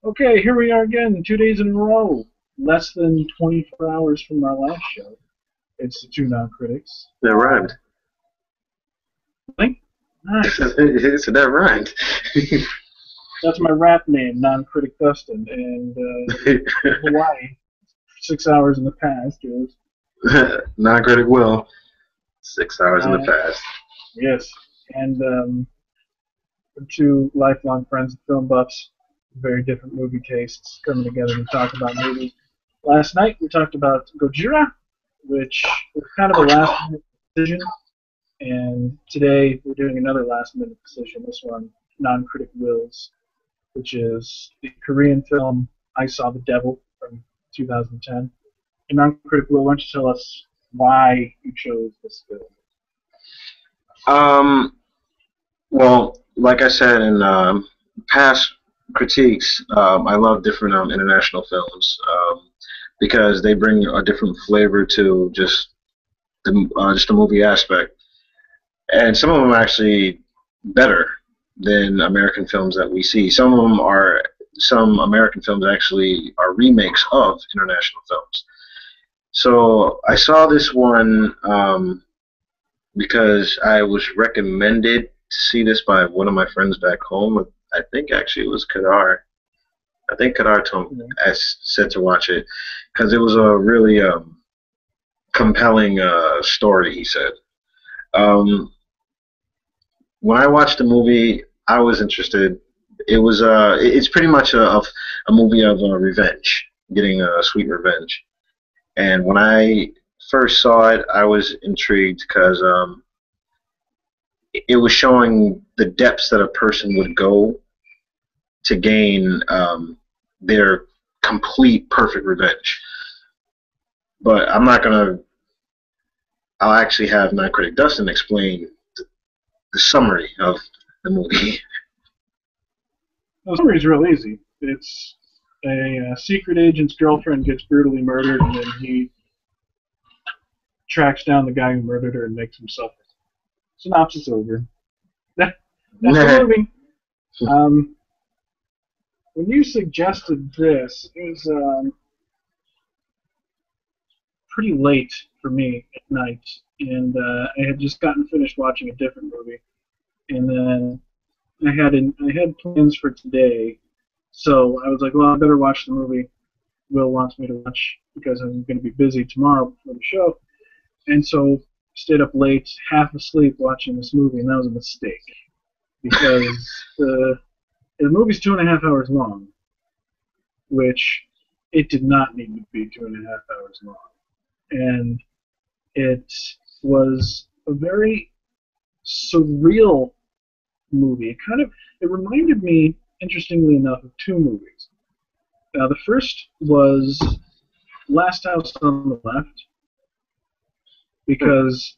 Okay, here we are again, 2 days in a row. Less than 24 hours from our last show. It's the Two Non-Critics. That rhymed. Think? Nice. So that rhymed. That's my rap name, Non-Critic Dustin. And Hawaii, 6 hours in the past is... Non-critic Will. 6 hours in the past. Yes. And we're two lifelong friends and film buffs, very different movie tastes, coming together to talk about movies. Last night we talked about Gojira, which was kind of a last-minute decision. And today we're doing another last-minute decision, this one, Non-Critic Will's, which is the Korean film I Saw the Devil from 2010. And Non-Critic Will, why don't you tell us why you chose this film? Well, like I said in past critiques, I love different international films because they bring a different flavor to just the movie aspect. And some of them are actually better than American films that we see. Some American films actually are remakes of international films. So I saw this one because I was recommended to see this by one of my friends back home. I think actually it was Kadar. I think Kadar said to watch it because it was a really compelling story, he said. When I watched the movie, I was interested. It's pretty much a movie of revenge, getting a sweet revenge. And when I first saw it, I was intrigued because it was showing the depths that a person would go to gain their complete perfect revenge. But I'm not gonna. I'll actually have Non-Critic Dustin explain the summary of the movie. The summary is real easy. It's a secret agent's girlfriend gets brutally murdered, and then he tracks down the guy who murdered her and makes him suffer. Synopsis over. That's the movie. When you suggested this, it was pretty late for me at night, and I had just gotten finished watching a different movie, and then I had plans for today, so I was like, well, I better watch the movie Will wants me to watch because I'm going to be busy tomorrow before the show, and so stayed up late, half asleep watching this movie, and that was a mistake because the movie's 2.5 hours long, which it did not need to be 2.5 hours long. And it was a very surreal movie. It reminded me, interestingly enough, of two movies. The first was Last House on the Left, because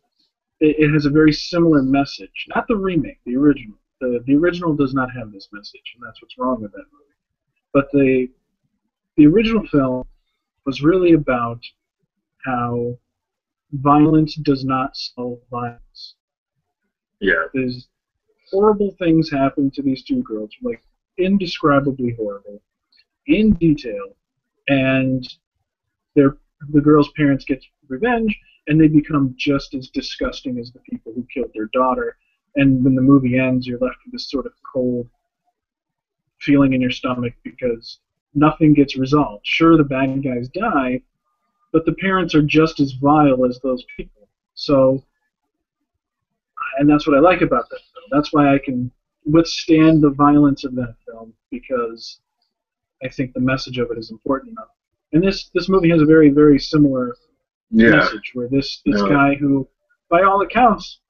it has a very similar message. Not the remake, the original. The original does not have this message, and that's what's wrong with that movie. But the original film was really about how violence does not solve violence. Yeah. There's horrible things happen to these two girls, like indescribably horrible, in detail, and the girl's parents get revenge, and they become just as disgusting as the people who killed their daughter. And when the movie ends, you're left with this sort of cold feeling in your stomach because nothing gets resolved. Sure, the bad guys die, but the parents are just as vile as those people. So, and that's what I like about that film. That's why I can withstand the violence of that film, because I think the message of it is important enough. And this movie has a very, very similar message, where this guy who, by all accounts,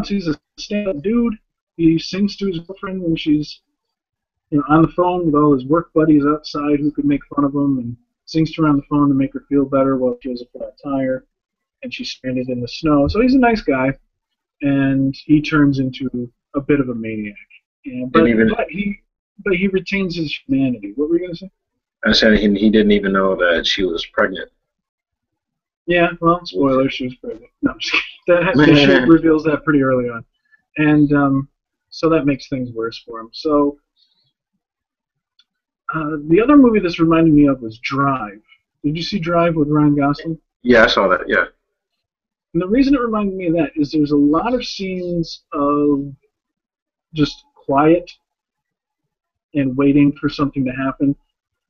he's a stand-up dude. He sings to his girlfriend when she's on the phone with all his work buddies outside who could make fun of him, and sings to her on the phone to make her feel better while she has a flat tire, and she's stranded in the snow. So he's a nice guy, and he turns into a bit of a maniac. But he retains his humanity. What were you going to say? I said he didn't even know that she was pregnant. Yeah, well, spoiler, she was pregnant. No, I'm just kidding. The ship reveals that pretty early on. And so that makes things worse for him. So The other movie this reminded me of was Drive. Did you see Drive with Ryan Gosling? Yeah, I saw that. Yeah. And the reason it reminded me of that is there's a lot of scenes of just quiet and waiting for something to happen.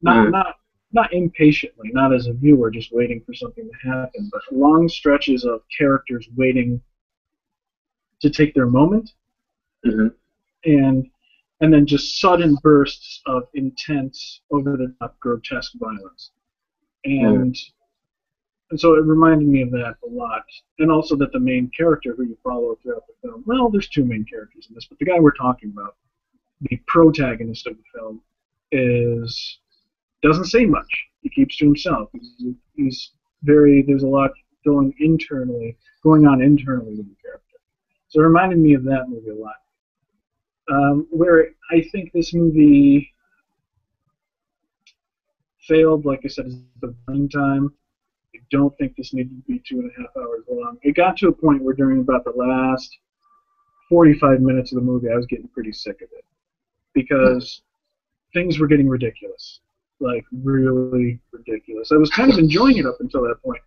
Not Mm. not not impatiently, not as a viewer, just waiting for something to happen, but long stretches of characters waiting to take their moment, Hmm. and and then just sudden bursts of intense, over-the-top, grotesque violence. Mm. And so it reminded me of that a lot. And also that the main character who you follow throughout the film, well, there's two main characters in this, but the guy we're talking about, the protagonist of the film, is doesn't say much. He keeps to himself. He's very, there's a lot going on internally with the character. So it reminded me of that movie a lot. Where I think this movie failed, like I said, is the running time. I don't think this needed to be 2.5 hours long. It got to a point where during about the last 45 minutes of the movie, I was getting pretty sick of it because things were getting ridiculous, like really ridiculous. I was kind of enjoying it up until that point.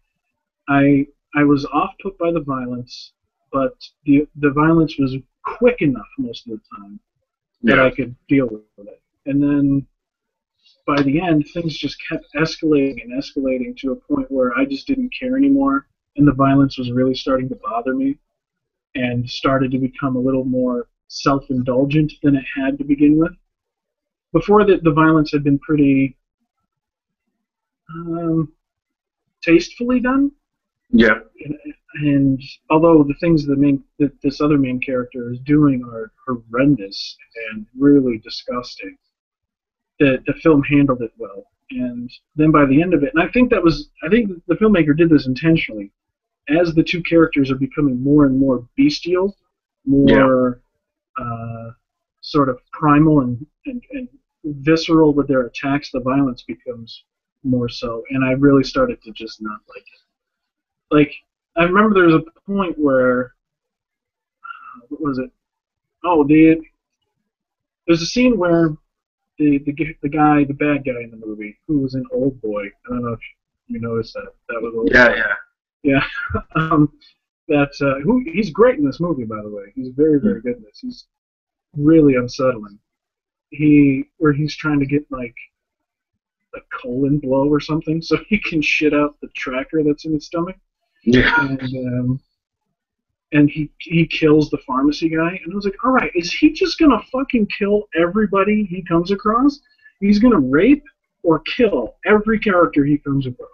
I was off put by the violence, but the violence was quick enough most of the time that Yeah. I could deal with it. And then by the end, things just kept escalating and escalating to a point where I just didn't care anymore, and the violence was really starting to bother me and started to become a little more self-indulgent than it had to begin with. Before that, the violence had been pretty um, tastefully done, Yeah. and although the things that this other main character is doing are horrendous and really disgusting, the film handled it well. And then by the end of it, and I think the filmmaker did this intentionally. As the two characters are becoming more and more bestial, Yeah. more sort of primal and visceral with their attacks, the violence becomes more so. And I really started to just not like it. Like, I remember there was a point where, what was it? Oh, there's a scene where the guy, the bad guy in the movie, who was an old boy. I don't know if you noticed that. That was old. Yeah. Yeah. Yeah. He's great in this movie, by the way. He's very, very good in this. He's really unsettling. Where he's trying to get like a colon blow or something, so he can shit out the tracker that's in his stomach, Yeah. and he kills the pharmacy guy, and I was like, all right, is he just gonna fucking kill everybody he comes across? He's gonna rape or kill every character he comes across.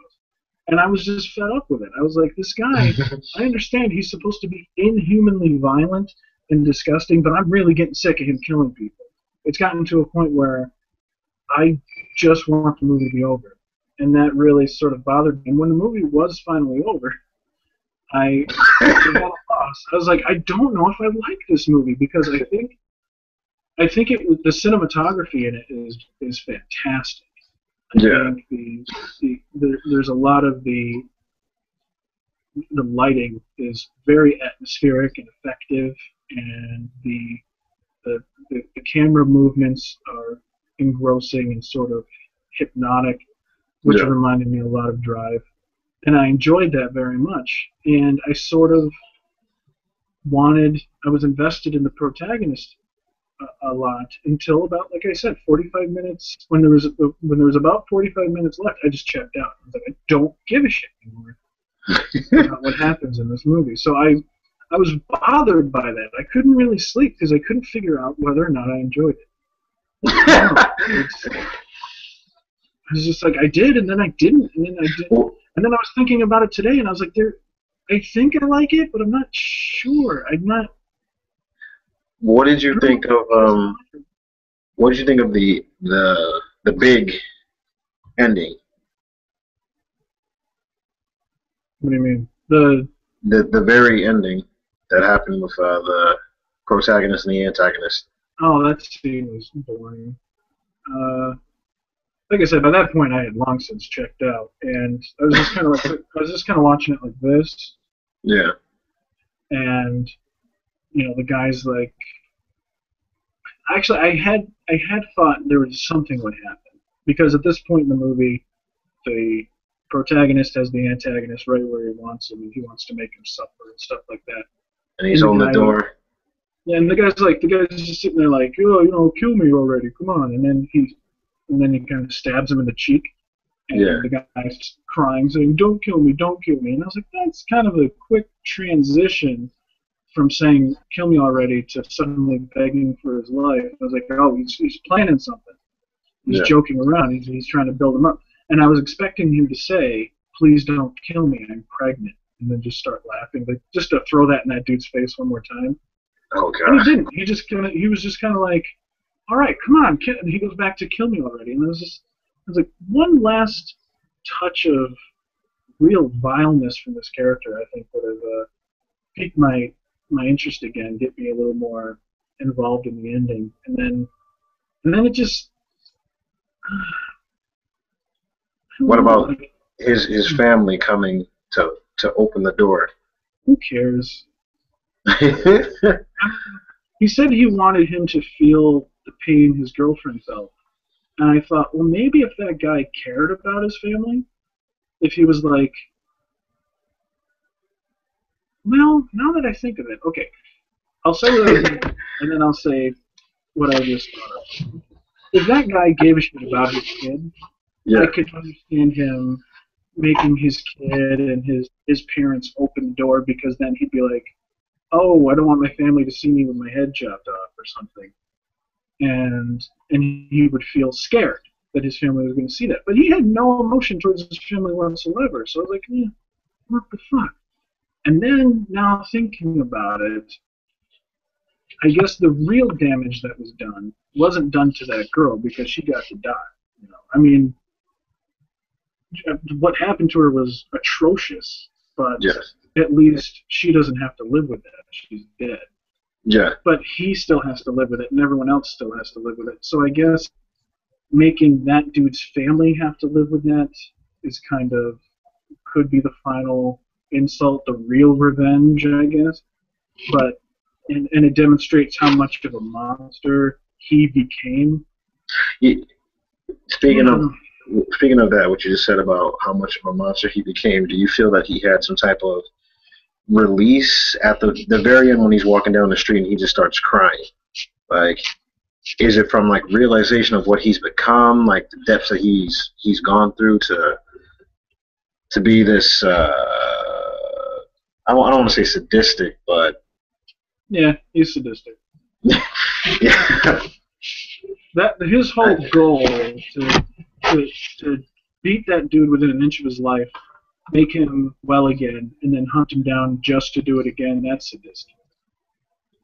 And I was just fed up with it. I was like, this guy, I understand he's supposed to be inhumanly violent and disgusting, but I'm really getting sick of him killing people. It's gotten to a point where I just want the movie to be over. And that really sort of bothered me. And when the movie was finally over, I was at a loss. I was like, I don't know if I like this movie because I think the cinematography in it is fantastic. I Yeah. think there's a lot of the lighting is very atmospheric and effective, and the camera movements are engrossing and sort of hypnotic, which Yeah. reminded me a lot of Drive. And I enjoyed that very much. And I sort of I was invested in the protagonist a lot until about, like I said, 45 minutes. When there was about 45 minutes left, I just checked out. I was like, I don't give a shit anymore about what happens in this movie. So I was bothered by that. I couldn't really sleep because I couldn't figure out whether or not I enjoyed it. I was just like, I did, and then I didn't, and then I did, and then I was thinking about it today, and I was like, I think I like it, but I'm not sure. I'm not. What did you think of what did you think of the big ending? What do you mean? The very ending that happened with the protagonist and the antagonist. That scene was boring. Like I said, by that point I had long since checked out, and I was just kind of watching it like this, Yeah. and the guy's like, actually I had thought there was something would happen, because at this point in the movie, the protagonist has the antagonist right where he wants him, and he wants to make him suffer and stuff like that. And he's on the door. Yeah, and the guy's just sitting there like, oh, kill me already, come on. And then he kind of stabs him in the cheek, and the guy's crying, saying, don't kill me, don't kill me. And I was like, that's kind of a quick transition from saying, kill me already, to suddenly begging for his life. I was like, oh, he's planning something. He's joking around. He's trying to build him up. And I was expecting him to say, please don't kill me, I'm pregnant. And then just start laughing, like just to throw that in that dude's face one more time. Oh, God. And he didn't. He was just kind of like, all right, come on. And he goes back to kill me already. And I was like, one last touch of real vileness from this character, I think, would have piqued my interest again, get me a little more involved in the ending. And then it just... What about his family coming to open the door? Who cares? He said he wanted him to feel the pain his girlfriend felt. And I thought, well, maybe if that guy cared about his family, if he was like, well, now that I think of it, okay, I'll say what I think, and then I'll say what I just thought of. If that guy gave a shit about his kid, I could understand him making his kid and his parents open the door, because then he'd be like, oh, I don't want my family to see me with my head chopped off or something. And he would feel scared that his family was going to see that. But he had no emotion towards his family whatsoever. So I was like, what the fuck? And then, now thinking about it, I guess the real damage that was done wasn't done to that girl, because she got to die. I mean, what happened to her was atrocious, but at least she doesn't have to live with that. She's dead. Yeah. But he still has to live with it, and everyone else still has to live with it. So I guess making that dude's family have to live with that is could be the final insult, the real revenge, I guess. But and it demonstrates how much of a monster he became. Speaking of that, what you just said about how much of a monster he became, do you feel that he had some type of release at the very end when he's walking down the street and he just starts crying? Like, is it from like realization of what he's become, like the depths that he's gone through to be this? I don't want to say sadistic, but yeah, he's sadistic. Yeah. That his whole goal to beat that dude within an inch of his life, make him well again, and then hunt him down just to do it again, that's sadistic.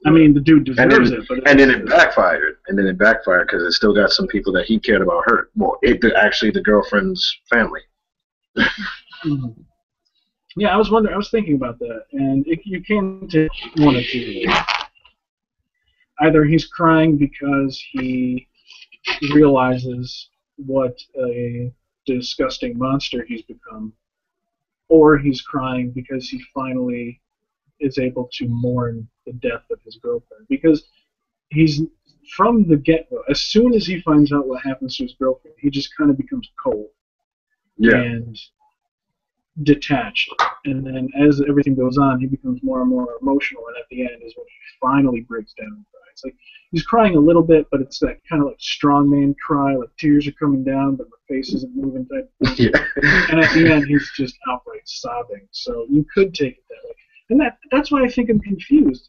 I mean, the dude deserves it, but then it backfired. And then it backfired because it still got some people that he cared about hurt. Well, actually the girlfriend's family. Mm-hmm. Yeah, I was thinking about that, and you can take one of two ways. Either he's crying because he realizes what a disgusting monster he's become, or he's crying because he finally is able to mourn the death of his girlfriend. Because he's, from the get-go, as soon as he finds out what happens to his girlfriend, he just kind of becomes cold and detached. And then as everything goes on, he becomes more and more emotional, and at the end is when he finally breaks down and cries. Like, he's crying a little bit, but it's that kind of like strongman cry, like tears are coming down, but the face isn't moving type thing. Yeah. And at the end, he's just outright sobbing. So you could take it that way. And that's why I think I'm confused,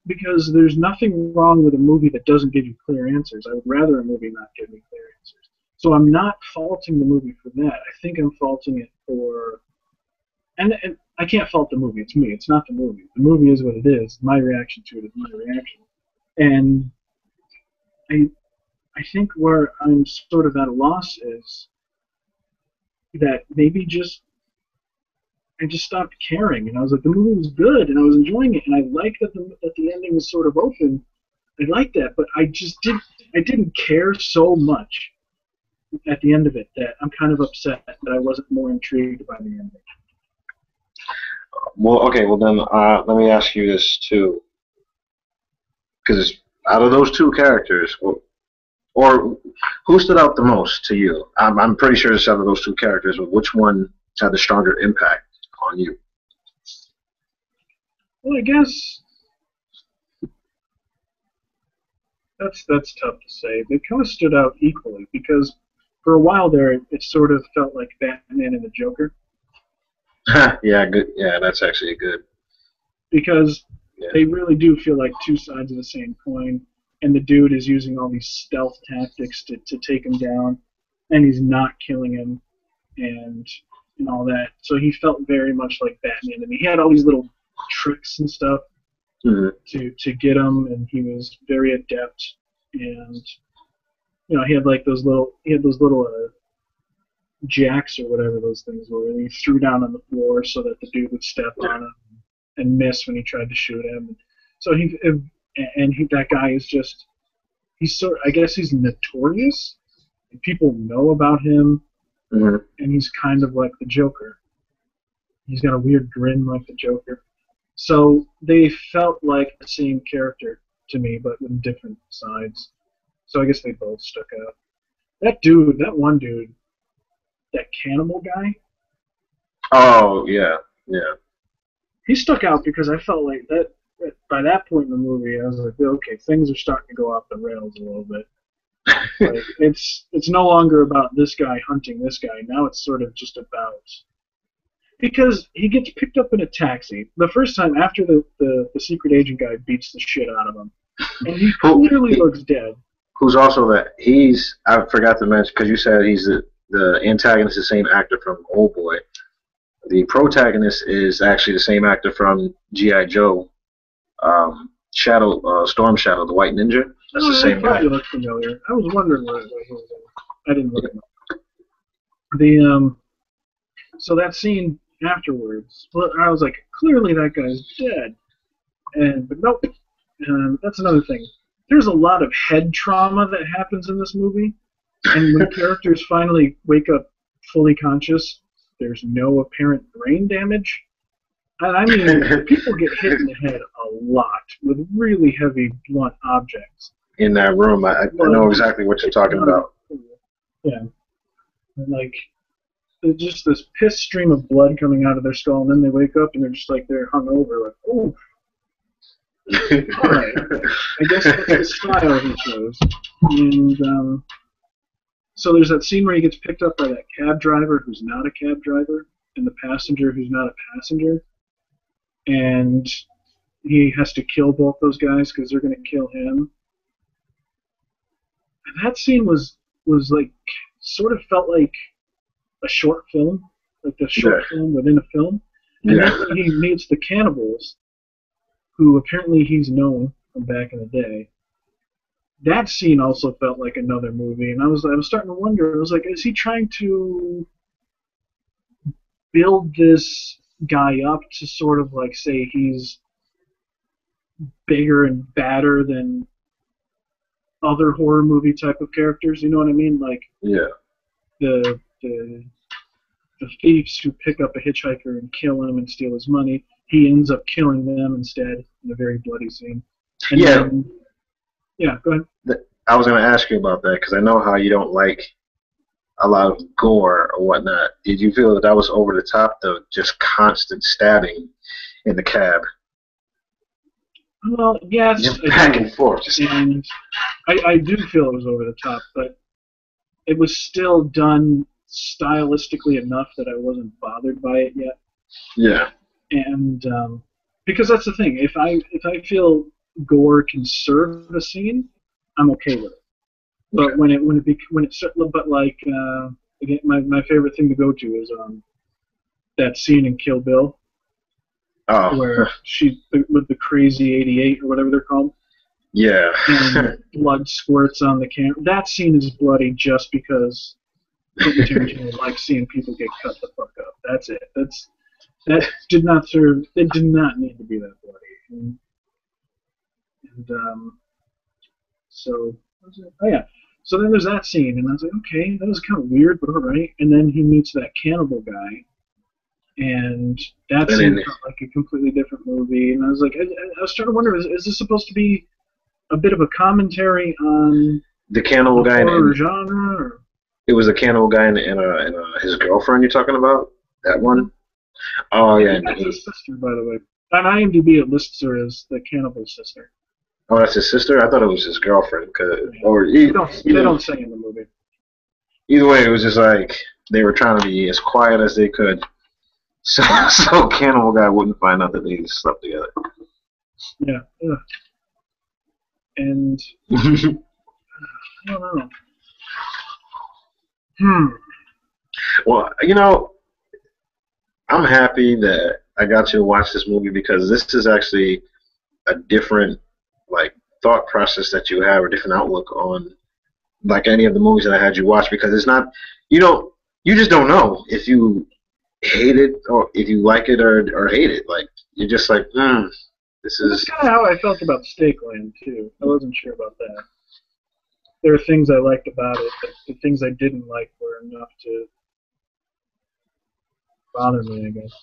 because there's nothing wrong with a movie that doesn't give you clear answers. I would rather a movie not give me clear answers. So I'm not faulting the movie for that. I think I'm faulting it for... And I can't fault the movie. It's me. It's not the movie. The movie is what it is. My reaction to it is my reaction. And I think where I'm sort of at a loss is that maybe I just stopped caring. And I was like, the movie was good, and I was enjoying it, and I liked that the ending was sort of open. I liked that, but I didn't care so much at the end of it that I'm kind of upset that I wasn't more intrigued by the ending. Well, okay, well then let me ask you this too, because out of those two characters, well or who stood out the most to you? I'm pretty sure it's out of those two characters, but which one had the stronger impact on you? Well, I guess that's tough to say. They kind of stood out equally because for a while there, it sort of felt like Batman and the Joker. Yeah, good. Yeah, that's actually good. Because they really do feel like two sides of the same coin, and the dude is using all these stealth tactics to take him down, and he's not killing him, and all that. So he felt very much like Batman, and he had all these little tricks and stuff to get him, and he was very adept, and he had like those little jacks or whatever those things were, and he threw down on the floor so that the dude would step on him and miss when he tried to shoot him. So that guy is just, I guess he's notorious. People know about him, and he's kind of like the Joker. He's got a weird grin like the Joker. So they felt like the same character to me, but with different sides. So I guess they both stuck out. That one dude, that cannibal guy. Oh, yeah, yeah. He stuck out because I felt like that by that point in the movie, I was like, okay, things are starting to go off the rails a little bit. Like, it's no longer about this guy hunting this guy. Now it's sort of just about, because he gets picked up in a taxi the first time after the secret agent guy beats the shit out of him, and he clearly looks dead. Who's also that? I forgot to mention because you said he's the antagonist, the same actor from Old Boy. The protagonist is actually the same actor from G.I. Joe, Storm Shadow, the White Ninja. That's the same guy. Looked familiar. I was wondering what he was in. I didn't look him up. So that scene afterwards, I was like, clearly that guy's dead. But nope. That's another thing. There's a lot of head trauma that happens in this movie, and when characters finally wake up fully conscious, there's no apparent brain damage. And I mean, people get hit in the head a lot with really heavy, blunt objects. In that room, I know exactly what you're talking about. Yeah. And like, there's just this piss stream of blood coming out of their skull, and then they wake up and they're just like, they're hungover, like, oh. Alright. I guess that's the style he chose. And, so there's that scene where he gets picked up by that cab driver who's not a cab driver, and the passenger who's not a passenger. And he has to kill both those guys because they're going to kill him. And that scene was like, sort of felt like a short film, like a short film within a film. And then when he meets the cannibals, who apparently he's known from back in the day, that scene also felt like another movie. And I was starting to wonder, I was like, is he trying to build this guy up to sort of like say he's bigger and badder than other horror movie type of characters? You know what I mean? Like the thieves who pick up a hitchhiker and kill him and steal his money, he ends up killing them instead in a very bloody scene. And then, go ahead. I was going to ask you about that because I know how you don't like a lot of gore or whatnot. Did you feel that was over the top, though, just constant stabbing in the cab? Well, yes. Just back and forth. And I do feel it was over the top, but it was still done stylistically enough that I wasn't bothered by it yet. Yeah. And because that's the thing, if I feel gore can serve a scene, I'm okay with it. But but like again, my favorite thing to go to is that scene in Kill Bill, where she with the crazy 88 or whatever they're called. Yeah. And blood squirts on the camera. That scene is bloody just because Tarantino likes seeing people get cut the fuck up. That's it. That did not serve. It did not need to be that bloody. So So then there's that scene, and I was like, okay, that was kind of weird, but all right. And then he meets that cannibal guy, and that scene felt like a completely different movie. And I was like, I was trying to wonder, is this supposed to be a bit of a commentary on The cannibal guy horror and genre. Or? it was a cannibal guy and his girlfriend. You're talking about that one? Oh I yeah, think that's his sister, by the way. On IMDb, it lists her as the cannibal sister. oh, that's his sister. I thought it was his girlfriend. They don't say in the movie. Either way, it was just like they were trying to be as quiet as they could, so cannibal guy wouldn't find out that they slept together. Yeah. And I don't know. Well, I'm happy that I got to watch this movie because this is actually a different like thought process that you have, a different outlook on like any of the movies that I had you watch because it's not you just don't know if you hate it or if you like it or hate it. Like you're just like, this is. That's kind of how I felt about Steakland too. I wasn't sure about that. There are things I liked about it, but the things I didn't like were enough to bother me, I guess.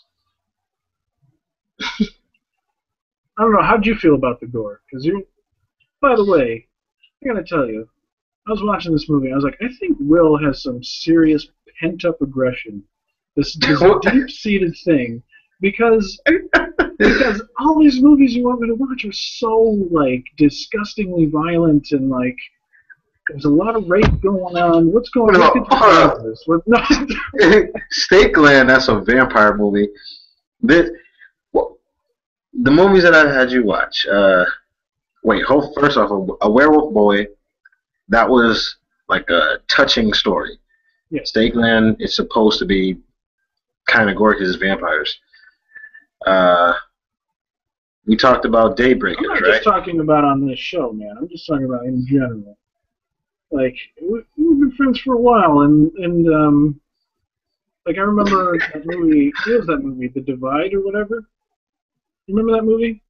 I don't know. How'd you feel about the gore? Because by the way, I gotta tell you, I was watching this movie. I was like, I think Will has some serious pent-up aggression. This deep-seated thing, because all these movies you want me to watch are so like disgustingly violent and like there's a lot of rape going on. What's going on? Steakland, that's a vampire movie. The movies that I had you watch. First off, A Werewolf Boy. That was like a touching story. Yeah. Steakland is supposed to be kind of gory because it's vampires. We talked about Daybreakers, I'm not right? just talking about on this show, man. I'm just talking about in general. Like we've been friends for a while, and like I remember that movie. What was that movie? The Divide or whatever. You remember that movie?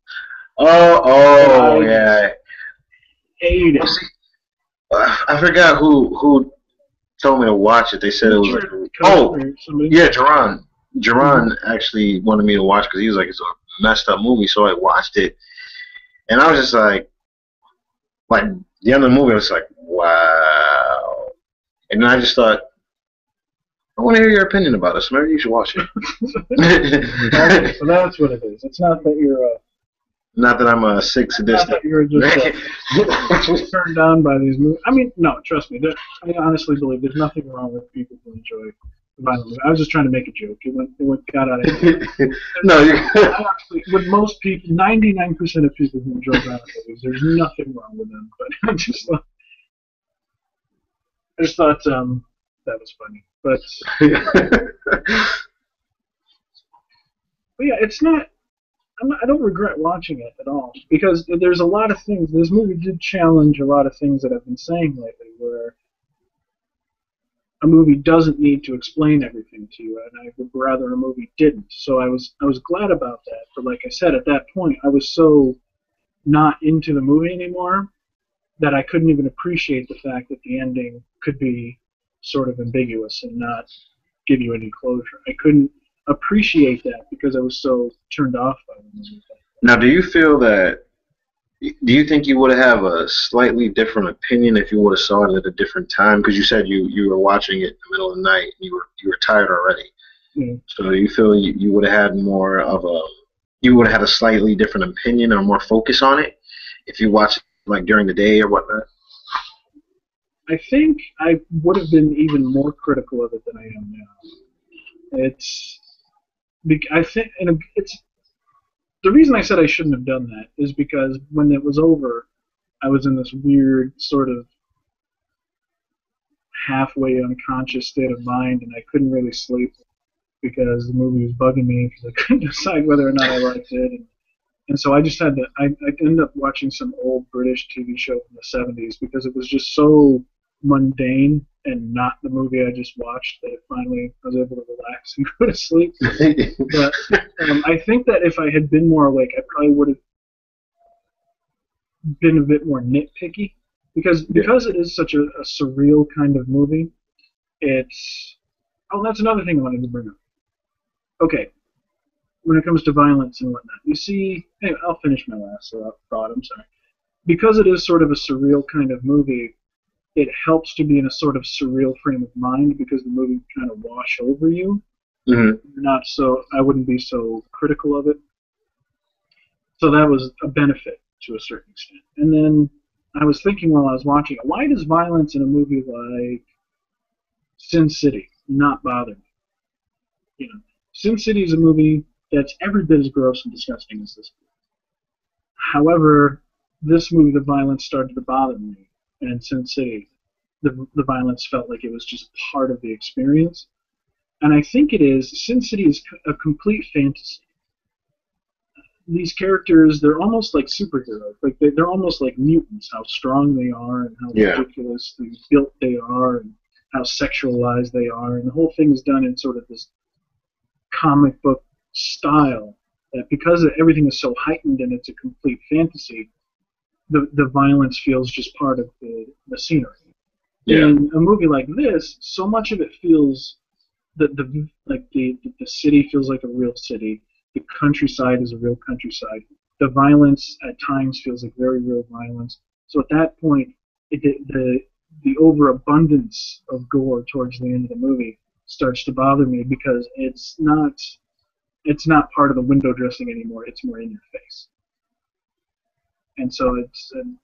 Oh, yeah. Hate it. I forgot who told me to watch it. They said it was like, yeah, Jerron actually wanted me to watch because he was like, it's a messed up movie. So I watched it, and I was just like the end of the movie, I was like, wow. And then I just thought, I want to hear your opinion about this. Maybe you should watch it. Okay, so that's what it is. It's not that you're not that I'm a sick sadistic. Not that you're just turned on by these movies. I mean, no, trust me. I honestly believe there's nothing wrong with people who enjoy violent movies. I was just trying to make a joke. It got out of hand. No, with most people, 99% of people who enjoy violent movies, there's nothing wrong with them. But I just thought that was funny. But yeah, it's not. I don't regret watching it at all because there's a lot of things. This movie did challenge a lot of things that I've been saying lately, where a movie doesn't need to explain everything to you, and I would rather a movie didn't. So I was glad about that. But like I said, at that point, I was so not into the movie anymore that I couldn't even appreciate the fact that the ending could be sort of ambiguous and not give you any closure. I couldn't appreciate that because I was so turned off by the movie. Now, do you think you would have a slightly different opinion if you would have saw it at a different time? Because you said you were watching it in the middle of the night and you were tired already. Yeah. So do you feel you would have had more of you would have had a slightly different opinion or more focus on it if you watched it like during the day or whatnot? I think I would have been even more critical of it than I am now. I think, and it's the reason I said I shouldn't have done that is because when it was over, I was in this weird sort of halfway unconscious state of mind, and I couldn't really sleep because the movie was bugging me because I couldn't decide whether or not I liked it. And so I just had to. I ended up watching some old British TV show from the 70s because it was just so mundane and not the movie I just watched that finally I was able to relax and go to sleep. But I think that if I had been more awake, I probably would have been a bit more nitpicky because it is such a surreal kind of movie. That's another thing I wanted to bring up. Okay, when it comes to violence and whatnot, you see. Anyway, I'll finish my last thought. I'm sorry. Because it is sort of a surreal kind of movie. it helps to be in a sort of surreal frame of mind because the movie kind of wash over you. Not so, I wouldn't be so critical of it. So that was a benefit to a certain extent. And then I was thinking while I was watching it, why does violence in a movie like Sin City not bother me? You know, Sin City is a movie that's every bit as gross and disgusting as this movie. However, this movie, the violence started to bother me, and in Sin City, the violence felt like it was just part of the experience. And I think it is. Sin City is a complete fantasy. These characters, they're almost like superheroes. Like they're almost like mutants, how strong they are and how ridiculously built they are and how sexualized they are. And the whole thing is done in sort of this comic book style that because everything is so heightened and it's a complete fantasy, the violence feels just part of the scenery. Yeah. In a movie like this, so much of it feels the city feels like a real city. The countryside is a real countryside. The violence at times feels like very real violence. So at that point, the overabundance of gore towards the end of the movie starts to bother me because it's not part of the window dressing anymore. It's more in your face. And so it's an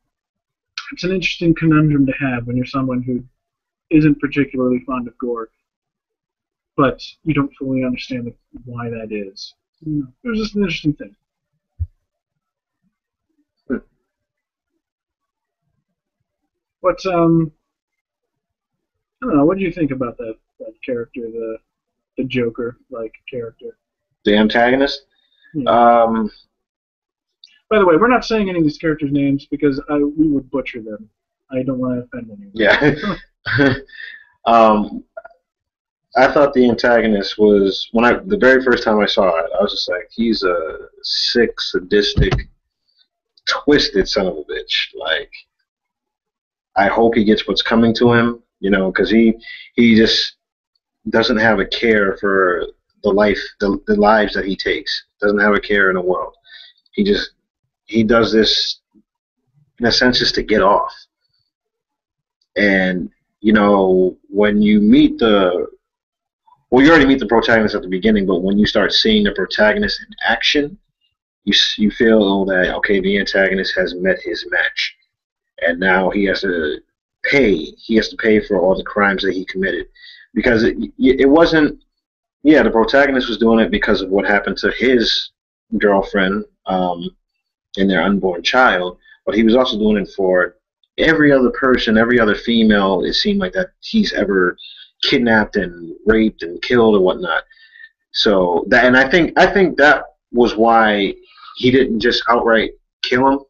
interesting conundrum to have when you're someone who isn't particularly fond of gore, but you don't fully understand why that is. It was just an interesting thing. What's I don't know. What do you think about that character, the Joker-like character? The antagonist. Yeah. By the way, we're not saying any of these characters' names because we would butcher them. I don't want to offend anyone. Yeah. I thought the antagonist was the very first time I saw it, I was just like, he's a sick, sadistic, twisted son of a bitch. Like, I hope he gets what's coming to him, because he just doesn't have a care for the lives that he takes. Doesn't have a care in the world. He does this in a sense just to get off. And when you meet you already meet the protagonist at the beginning, but when you start seeing the protagonist in action, you feel that, okay, the antagonist has met his match, and now he has to pay. He has to pay for all the crimes that he committed, because it wasn't. Yeah, the protagonist was doing it because of what happened to his girlfriend and their unborn child, but he was also doing it for every other person, every other female. It seemed like that he's ever kidnapped and raped and killed or whatnot. So that, and I think that was why he didn't just outright kill him,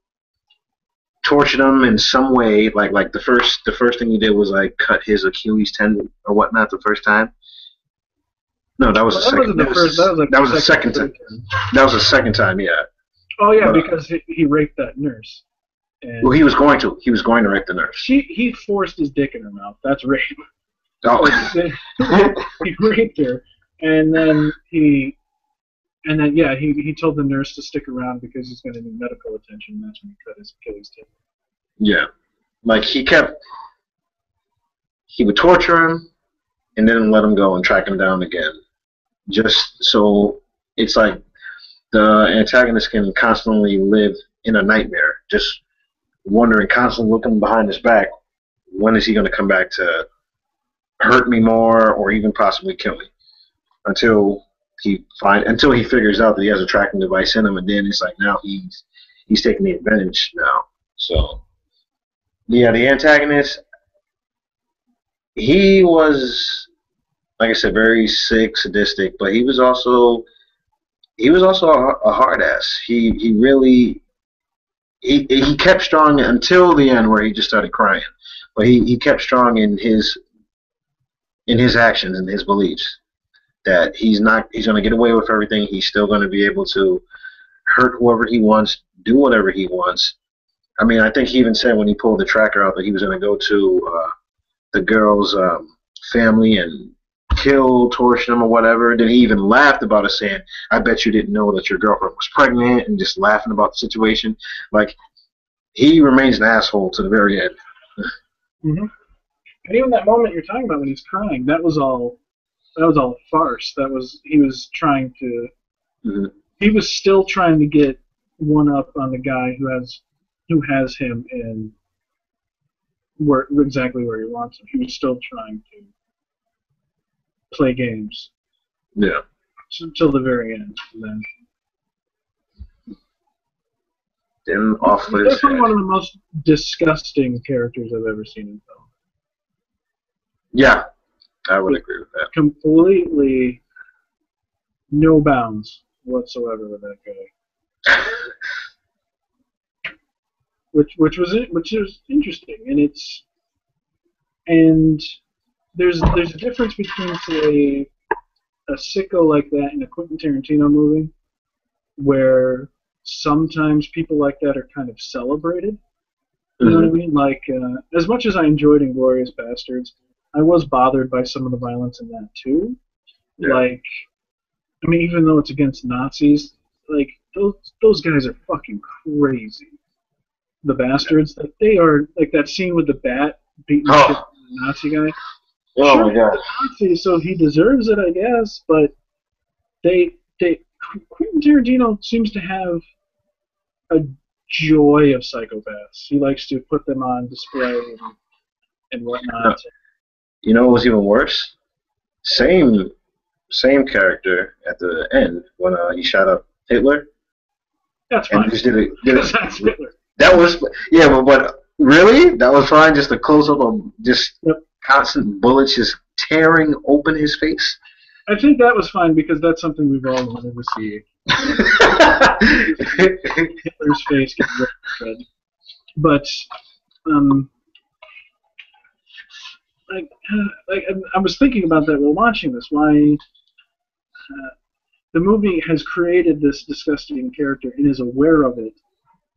tortured him in some way. Like the first thing he did was like cut his Achilles tendon or whatnot the first time. No, that was the second. That was the second time. That was the second time. Yeah. Oh yeah, because he raped that nurse. Well, he was going to. He was going to rape the nurse. He forced his dick in her mouth. That's rape. Oh. He raped her, and then he told the nurse to stick around because he's going to need medical attention. And that's when he cut his Achilles tendon. Yeah, like he would torture him, and then let him go and track him down again, just so it's like the antagonist can constantly live in a nightmare, just wondering, constantly looking behind his back, when is he going to come back to hurt me more or even possibly kill me, until he figures out that he has a tracking device in him, and then it's like now he's taking the advantage now. So yeah, the antagonist, he was, like I said, very sick, sadistic, but he was also a hard ass. He really kept strong until the end, where he just started crying. But he kept strong in his actions and his beliefs, that he's going to get away with everything. He's still going to be able to hurt whoever he wants, do whatever he wants. I mean, I think he even said when he pulled the tracker out that he was going to go to the girl's family and kill, torture them or whatever. Then he even laughed about it, saying, "I bet you didn't know that your girlfriend was pregnant," and just laughing about the situation. Like, he remains an asshole to the very end. Mm-hmm. And even that moment you're talking about when he's crying, that was all a farce. He was trying to Mm-hmm. he was still trying to get one up on the guy who has him in exactly where he wants him. He was still trying to play games. Yeah. Until the very end. And then Off with his definitely head. one of the most disgusting characters I've ever seen in film. Yeah, I would agree with that. Completely no bounds whatsoever with that guy. Which is interesting, and there's a difference between, say, a sicko like that in a Quentin Tarantino movie, where sometimes people like that are kind of celebrated. You know what I mean? Like, as much as I enjoyed Inglourious Bastards, I was bothered by some of the violence in that too. Yeah. Like, I mean, even though it's against Nazis, like those guys are fucking crazy. The bastards, like they are, like that scene with the bat beating the shit out of the Nazi guy. Oh Sure, my god. Nazi, so he deserves it, I guess. But Quentin Tarantino seems to have a joy of psychopaths. He likes to put them on display and whatnot. You know what was even worse? Same character at the end when he shot up Hitler. That's fine. And just did it. That's Hitler. That was but really that was fine. Just a close up of just constant bullets just tearing open his face. I think that was fine because that's something we've all wanted to see. Hitler's face get red. But I was thinking about that while watching this. Why the movie has created this disgusting character and is aware of it,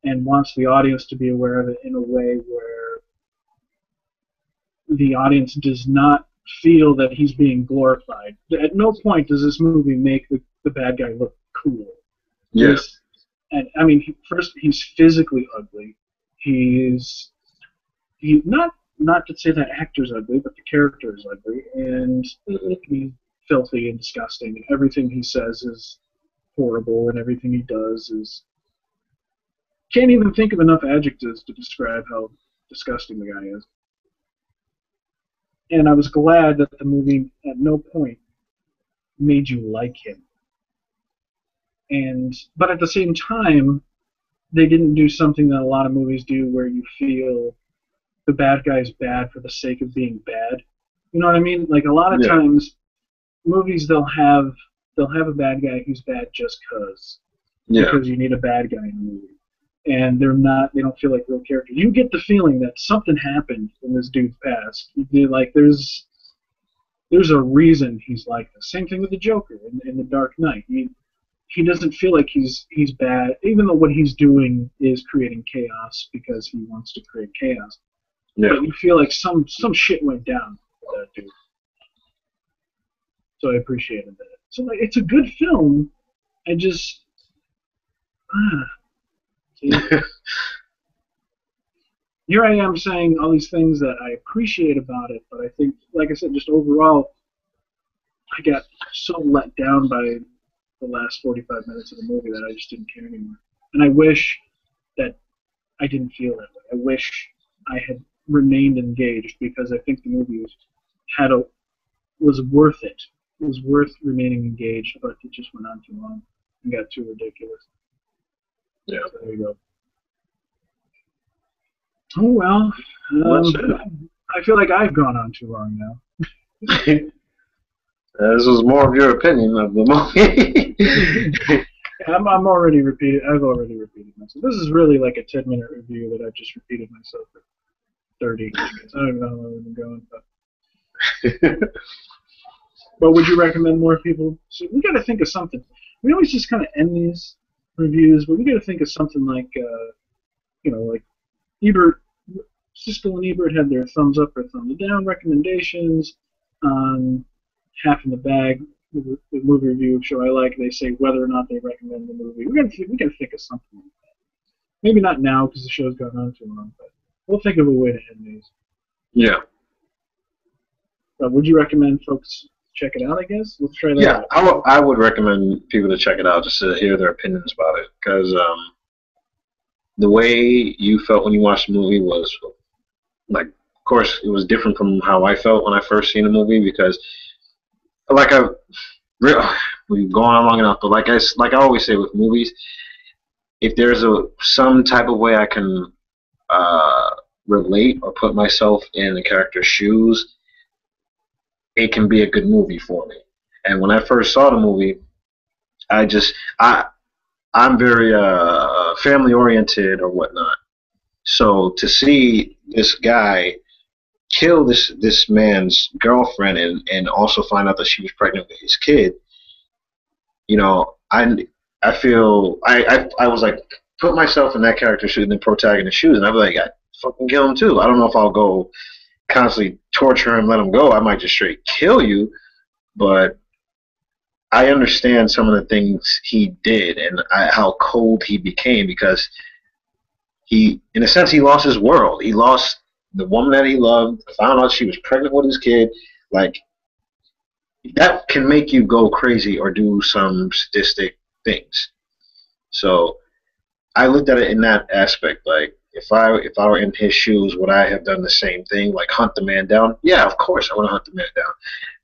and wants the audience to be aware of it in a way where the audience does not feel that he's being glorified. At no point does this movie make the bad guy look cool. Yes. And I mean, first he's physically ugly. He's not to say that actor's ugly, but the character is ugly, and he's filthy and disgusting, and everything he says is horrible, and everything he does is. Can't even think of enough adjectives to describe how disgusting the guy is. And I was glad that the movie at no point made you like him. But at the same time, they didn't do something that a lot of movies do where you feel the bad guy's bad for the sake of being bad. You know what I mean? Like a lot of times, movies they'll have a bad guy who's bad just because you need a bad guy in a movie. And they don't feel like real characters. You get the feeling that something happened in this dude's past. Like there's a reason he's like this. Same thing with the Joker in The Dark Knight. He doesn't feel like he's bad, even though what he's doing is creating chaos because he wants to create chaos. Yeah. But you feel like some shit went down with that dude. So I appreciated that. So like, it's a good film. I just here I am saying all these things that I appreciate about it, but I think, like I said, just overall, I got so let down by the last 45 minutes of the movie that I just didn't care anymore. And I wish that I didn't feel that way. I wish I had remained engaged because I think the movie was worth it. It was worth remaining engaged, but it just went on too long and got too ridiculous. Yeah, so there you go. Oh well, I feel like I've gone on too long now. This was more of your opinion of the movie. I'm already repeated. I've already repeated myself. This is really like a 10-minute review that I've just repeated myself for 30 minutes. I don't even know how long we've been going, but would you recommend more people? So we got to think of something. We always just kind of end these reviews, but we got to think of something like, like Ebert, Siskel and Ebert had their thumbs up or thumbs down recommendations on Half in the Bag, the movie review show I like. They say whether or not they recommend the movie. We got to think of something like that. Maybe not now because the show's gone on too long, but we'll think of a way to end these. Yeah. Would you recommend folks check it out? I guess let's try that Yeah, out. I would recommend people to check it out just to hear their opinions about it, because the way you felt when you watched the movie was like, of course, it was different from how I felt when I first seen the movie, because like we've gone on long enough, but like I always say with movies, if there's some type of way I can uh, relate or put myself in the character's shoes, it can be a good movie for me. And when I first saw the movie, I just I'm very family oriented or whatnot. So to see this guy kill this man's girlfriend and also find out that she was pregnant with his kid, you know, I feel I was like, put myself in that character shoes, in the protagonist's shoes, and I'd be like, I fucking kill him too. I don't know if I'll go constantly torture him, let him go. I might just straight kill you, but I understand some of the things he did and how cold he became, because in a sense, he lost his world. He lost the woman that he loved, found out she was pregnant with his kid. Like, that can make you go crazy or do some sadistic things. So I looked at it in that aspect. Like, if I were in his shoes, would I have done the same thing? Like, hunt the man down? Yeah, of course I want to hunt the man down.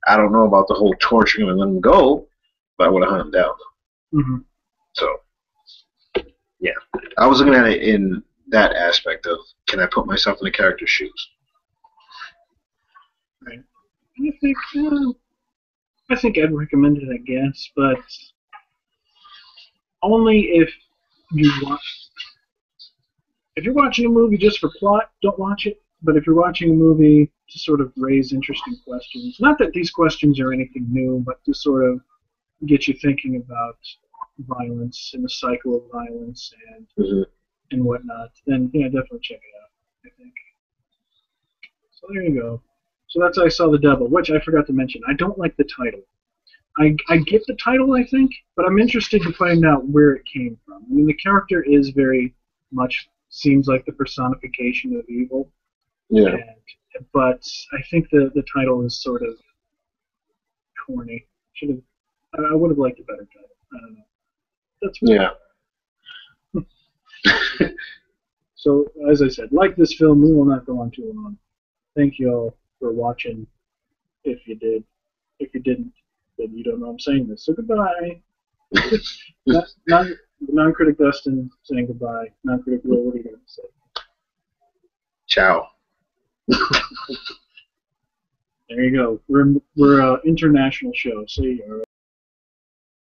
I don't know about the whole torturing him and letting him go, but I would have hunted him down. Mm-hmm. So, yeah, I was looking at it in that aspect of, can I put myself in the character's shoes? Right. I think I'd recommend it, I guess, but only if you want. If you're watching a movie just for plot, don't watch it. But if you're watching a movie to sort of raise interesting questions, not that these questions are anything new, but to sort of get you thinking about violence and the cycle of violence and whatnot, then yeah, definitely check it out, I think. So there you go. So that's I Saw the Devil, which I forgot to mention. I don't like the title. I get the title, I think, but I'm interested to find out where it came from. I mean, the character is very much seems like the personification of evil. Yeah. But I think the title is sort of corny. I would have liked a better title. I don't know. That's weird. Yeah. So, as I said, like this film, we will not go on too long. Thank you all for watching. If you did. If you didn't, then you don't know I'm saying this. So goodbye. Non-critic Dustin saying goodbye. Non-critic Will, what are you going to say? Ciao. There you go. We're an international show. See you.